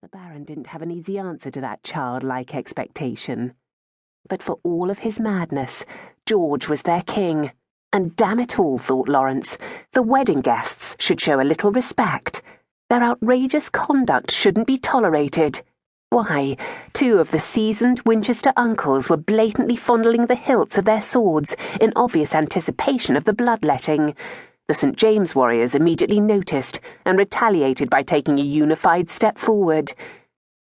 The Baron didn't have an easy answer to that childlike expectation. But for all of his madness, George was their king. And damn it all, thought Lawrence, the wedding guests should show a little respect. Their outrageous conduct shouldn't be tolerated. Why, two of the seasoned Winchester uncles were blatantly fondling the hilts of their swords in obvious anticipation of the bloodletting. The St. James warriors immediately noticed and retaliated by taking a unified step forward.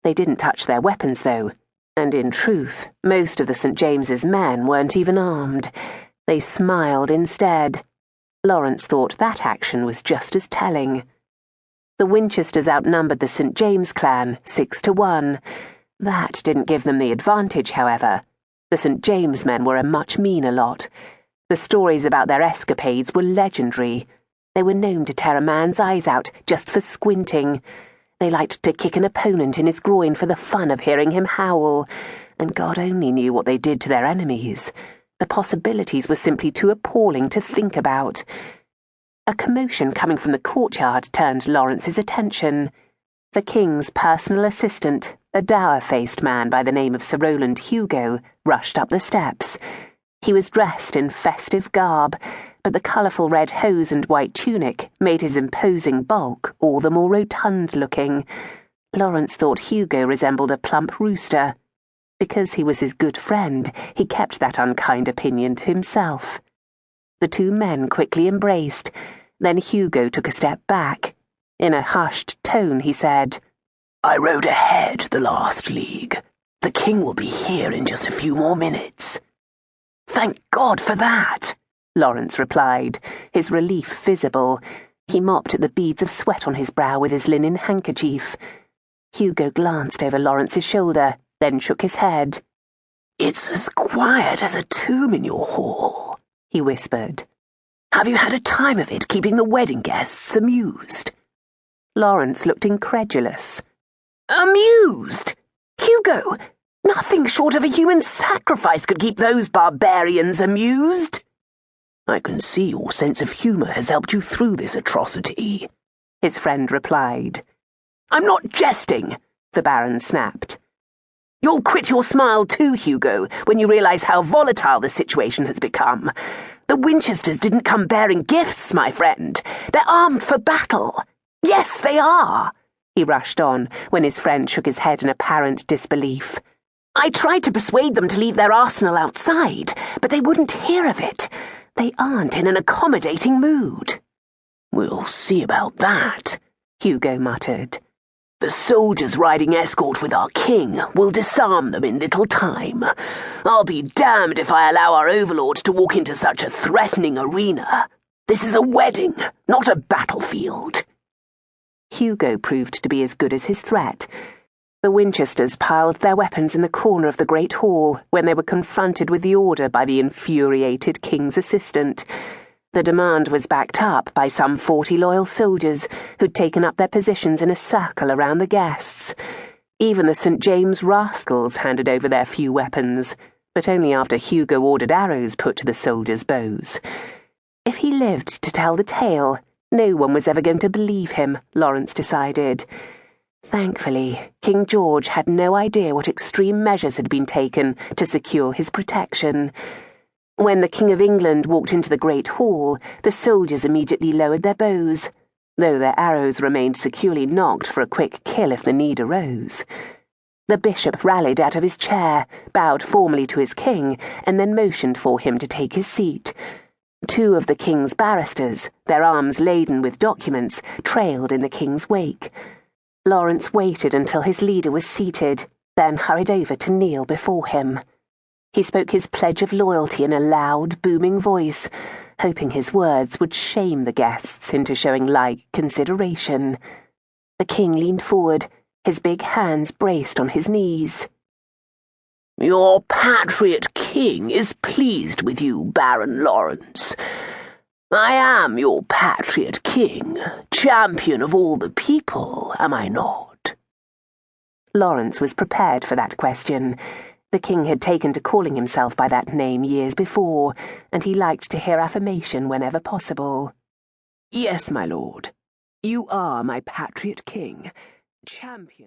They didn't touch their weapons, though, and in truth, most of the St. James's men weren't even armed. They smiled instead. Lawrence thought that action was just as telling. The Winchesters outnumbered the St. James clan 6-1. That didn't give them the advantage, however. The St. James men were a much meaner lot. The stories about their escapades were legendary. They were known to tear a man's eyes out just for squinting. They liked to kick an opponent in his groin for the fun of hearing him howl, and God only knew what they did to their enemies. The possibilities were simply too appalling to think about. A commotion coming from the courtyard turned Lawrence's attention. The king's personal assistant, a dour-faced man by the name of Sir Rowland Hugo, rushed up the steps. He was dressed in festive garb, but the colourful red hose and white tunic made his imposing bulk all the more rotund-looking. Lawrence thought Hugo resembled a plump rooster. Because he was his good friend, he kept that unkind opinion to himself. The two men quickly embraced. Then Hugo took a step back. In a hushed tone, he said, "I rode ahead the last league. The king will be here in just a few more minutes." "Thank God for that," Lawrence replied, his relief visible. He mopped at the beads of sweat on his brow with his linen handkerchief. Hugo glanced over Lawrence's shoulder, then shook his head. "It's as quiet as a tomb in your hall," he whispered. "Have you had a time of it keeping the wedding guests amused?" Lawrence looked incredulous. "Amused? Hugo! Nothing short of a human sacrifice could keep those barbarians amused." "I can see your sense of humour has helped you through this atrocity," his friend replied. "I'm not jesting," the Baron snapped. "You'll quit your smile too, Hugo, when you realise how volatile the situation has become. The Winchesters didn't come bearing gifts, my friend. They're armed for battle. Yes, they are," he rushed on, when his friend shook his head in apparent disbelief. "I tried to persuade them to leave their arsenal outside, but they wouldn't hear of it. They aren't in an accommodating mood." "We'll see about that," Hugo muttered. "The soldiers riding escort with our king will disarm them in little time. I'll be damned if I allow our overlord to walk into such a threatening arena. This is a wedding, not a battlefield." Hugo proved to be as good as his threat. The Winchesters piled their weapons in the corner of the great hall when they were confronted with the order by the infuriated king's assistant. The demand was backed up by some 40 loyal soldiers who'd taken up their positions in a circle around the guests. Even the St. James rascals handed over their few weapons, but only after Hugo ordered arrows put to the soldiers' bows. If he lived to tell the tale, no one was ever going to believe him, Lawrence decided. Thankfully, King George had no idea what extreme measures had been taken to secure his protection. When the King of England walked into the Great Hall, the soldiers immediately lowered their bows, though their arrows remained securely nocked for a quick kill if the need arose. The bishop rallied out of his chair, bowed formally to his king, and then motioned for him to take his seat. Two of the king's barristers, their arms laden with documents, trailed in the king's wake. Lawrence waited until his leader was seated, then hurried over to kneel before him. He spoke his pledge of loyalty in a loud, booming voice, hoping his words would shame the guests into showing like consideration. The king leaned forward, his big hands braced on his knees. "Your patriot king is pleased with you, Baron Lawrence. I am your patriot king, champion of all the people, am I not?" Lawrence was prepared for that question. The king had taken to calling himself by that name years before, and he liked to hear affirmation whenever possible. "Yes, my lord. You are my patriot king, champion."